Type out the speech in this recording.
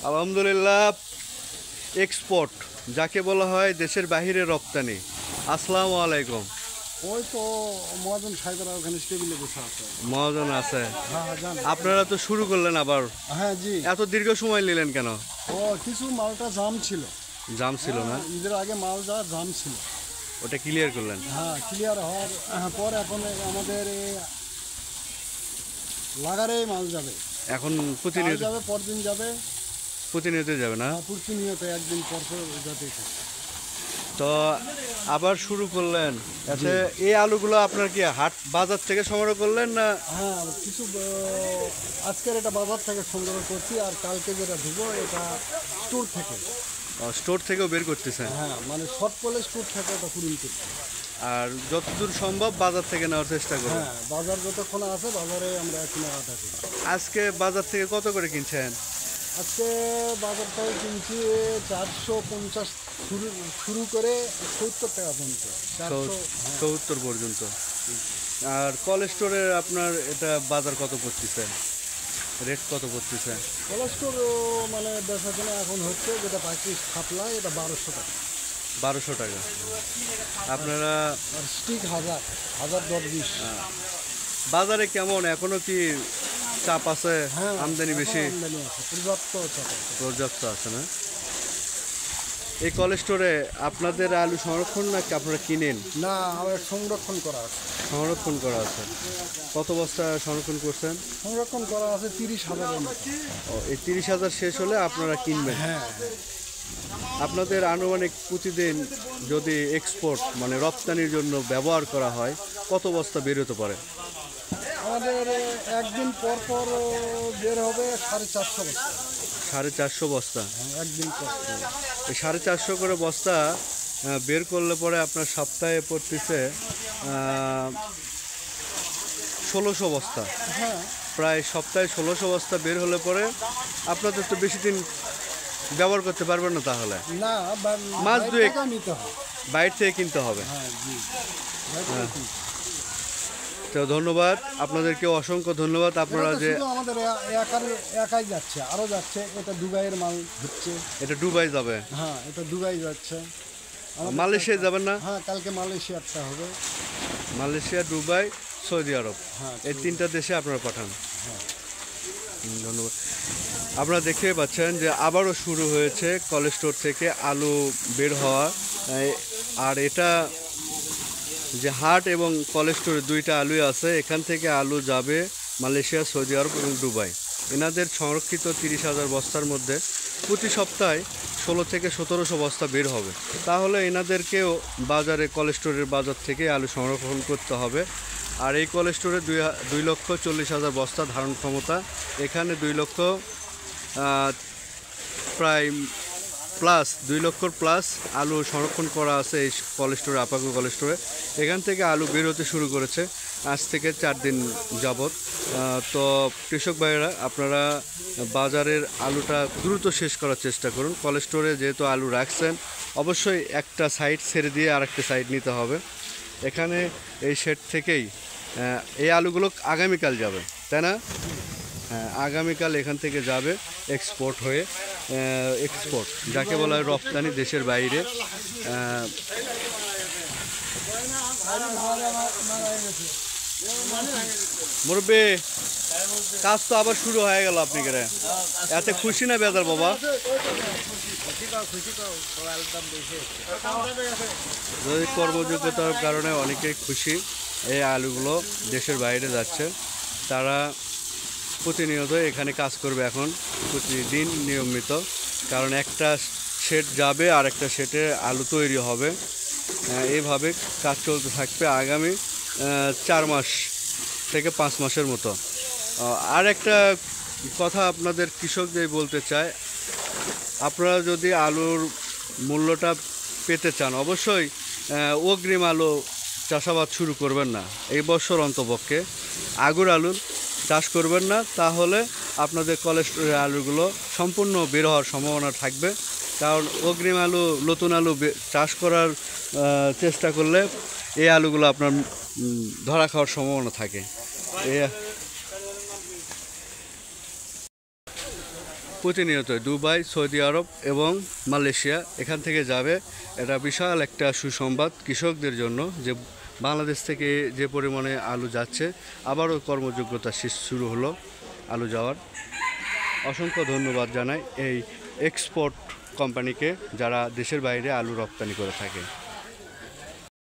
আলহামদুলিল্লাহ এক্সপোর্ট যাকে বলা হয় দেশের বাইরে রপ্তানি। আসসালামু আলাইকুম। ওই তো মহাজন সাহেবের ওখানে টেবিলে বসে আছে। মহাজন আছে। হ্যাঁ জান। আপনারা তো শুরু করলেন আবার, হ্যাঁ জি। এত দীর্ঘ সময় নিলেন কেন? ও কিছু মালটা জাম ছিল। জাম ছিল না? ঈদের আগে মাল যাওয়ার জাম ছিল। ওটা ক্লিয়ার করলেন? হ্যাঁ ক্লিয়ার হওয়ার পর এখন আমাদের লাগারে মাল যাবে। এখন কাল প্রতিনিয়ত যাবে, পরদিন যাবে। প্রতিনিয়ত যাবে না? প্রতিনিয়ত একদিন পর পর যাতে থাকে। তো আবার শুরু করলেন। আচ্ছা, এই আলুগুলো আপনার কি হাট বাজার থেকে সংগ্রহ করলেন না? হ্যাঁ কিছু আজকের এটা বাজার থেকে সংগ্রহ করছি, আর কালকে যেটা ঢুকবো এটা স্টোর থেকে। স্টোর থেকেও বের করতেছেন? হ্যাঁ মানে শর্ট পলে স্টোর থেকে এটা কুড়িয়ে করছি। আর যতদূর সম্ভব বাজার থেকে নেওয়ার চেষ্টা করুন। হ্যাঁ বাজার যতক্ষণ আছে বাজারে আমরা কিনে আটা করি। আজকে বাজার থেকে কত করে কিনছেন? আজকে বাজারটায় কিনছি 450 শুরু করে 70 টাকা পর্যন্ত। 70 পর্যন্ত। আর কোল্ড স্টোরে আপনার এটা বাজার কত পড়তেছে, রেট কত পড়তেছে? কোল্ড স্টোর মানে বেচা কেনা এখন হচ্ছে যেটা বাকি সাপ্লাই এটা 1200 টাকা। 1200 টাকা। আপনারা আর স্টিক 1000 10 20। বাজারে কেমন এখনো কি চাপ আছে? হ্যাঁ আমদানি বেশি? আমদানি আছে, পর্যাপ্ত চাপ আছে। পর্যাপ্ত আছে না? এই কোল্ড স্টোরে আপনাদের আলু সংরক্ষণ নাকি আপনারা কিনেন? না আবার সংরক্ষণ করা আছে। সংরক্ষণ করা আছে। কত বস্তা সংরক্ষণ করছেন? সংরক্ষণ করা আছে 30,000-এর মতো। ও, এই 30,000 শেষ হলে আপনারা কিনবেন? হ্যাঁ আপনাদের আনুমানিক প্রতিদিন যদি এক্সপোর্ট মানে রপ্তানির জন্য ব্যবহার করা হয় কত বস্তা বের হতে পারে? আমাদের একদিন পর পর বের হবে 450 বস্তা। 450 বস্তা? একদিন পর। এই 450 করে বস্তা বের করলে পরে আপনার সপ্তাহে পড়তেছে 1600 বস্তা। হ্যাঁ প্রায় সপ্তাহে 1600 বস্তা বের হলে পরে আপনাদের তো বেশি দিন ব্যবহার করতে পারবেন না তাহলে? না মাস দুয়েক নিতে হবে, বাইরে থেকে কিনতে হবে। হ্যাঁ জি। তো ধন্যবাদ আপনাদেরকে, অসংখ্য ধন্যবাদ। আপনারা যে আমাদের একাই যাচ্ছে, আরো যাচ্ছে। এটা দুবাইয়ের মাল হচ্ছে। এটা দুবাই যাবে? হ্যাঁ এটা দুবাই যাচ্ছে। মালয়েশিয়া যাবেন না? হ্যাঁ কালকে মালয়েশিয়ারটা হবে। মালয়েশিয়া, দুবাই, সৌদি আরব, হ্যাঁ এই 3টা দেশে আপনারা পাঠান। হ্যাঁ ধন্যবাদ। আপনারা দেখতে পাচ্ছেন যে আবারও শুরু হয়েছে কোল্ড স্টোর থেকে আলু বের হওয়া। আর এটা যে হাট এবং কোল্ড স্টোরে 2টা আলুই আছে, এখান থেকে আলু যাবে মালয়েশিয়া, সৌদি আরব এবং দুবাই। এনাদের সংরক্ষিত 30,000 বস্তার মধ্যে প্রতি সপ্তাহে 16 থেকে 1700 বস্তা বের হবে। তাহলে এনাদেরকেও বাজারে কোল্ড স্টোরের বাজার থেকে আলু সংরক্ষণ করতে হবে। আর এই কোল্ড স্টোরে 2,40,000 বস্তা ধারণ ক্ষমতা। এখানে 2 লক্ষ প্রায় প্লাস 2 লক্ষর প্লাস আলু সংরক্ষণ করা আছে এই কোল্ড স্টোরে, আপাকো কোল্ড স্টোরে। এখান থেকে আলু বের হতে শুরু করেছে আজ থেকে 4 দিন যাবৎ। তো কৃষক ভাইয়েরা, আপনারা বাজারের আলুটা দ্রুত শেষ করার চেষ্টা করুন। কোল্ড স্টোরে যেহেতু আলু রাখছেন, অবশ্যই একটা সাইড ছেড়ে দিয়ে আরেকটা সাইড নিতে হবে। এখানে এই শেড থেকেই এই আলুগুলো আগামীকাল যাবে, তাই না? হ্যাঁ, আগামীকাল এখান থেকে যাবে এক্সপোর্ট হয়ে। এক্সপোর্ট যাকে বলা হয় রপ্তানি দেশের বাইরে। মুরব্বী, কাজ তো আবার শুরু হয়ে গেল। আপনি কে এত খুশি না বেজার বাবা? কর্মযোগ্যতার কারণে অনেকেই খুশি। এই আলুগুলো দেশের বাইরে যাচ্ছে, তারা প্রতিনিয়ত এখানে কাজ করবে এখন, প্রতিদিন নিয়মিত। কারণ একটা শেড যাবে আর একটা শেডে আলু তৈরি হবে। এইভাবে কাজ চলতে থাকবে আগামী 4 মাস থেকে 5 মাসের মতো। আর একটা কথা আপনাদের কৃষকদের বলতে চাই, আপনারা যদি আলুর মূল্যটা পেতে চান, অবশ্যই অগ্রিম আলু চাষাবাদ শুরু করবেন না এই বছর, অন্তপক্ষে আগুর আলুর চাষ করবেন না। তাহলে আপনাদের কোল্ড স্টোরের আলুগুলো সম্পূর্ণ বের হওয়ার সম্ভাবনা থাকবে। কারণ অগ্রিম আলু, নতুন আলু চাষ করার চেষ্টা করলে এই আলুগুলো আপনার ধরা খাওয়ার সম্ভাবনা থাকে। প্রতিনিয়ত দুবাই, সৌদি আরব এবং মালয়েশিয়া এখান থেকে যাবে। এটা বিশাল একটা সুসংবাদ কৃষকদের জন্য যে বাংলাদেশ থেকে যে পরিমাণে আলু যাচ্ছে, আবারও কর্মযোগ্যতা শুরু হলো আলু যাওয়ার। অসংখ্য ধন্যবাদ জানাই এই এক্সপোর্ট কোম্পানিকে যারা দেশের বাইরে আলু রপ্তানি করে থাকে।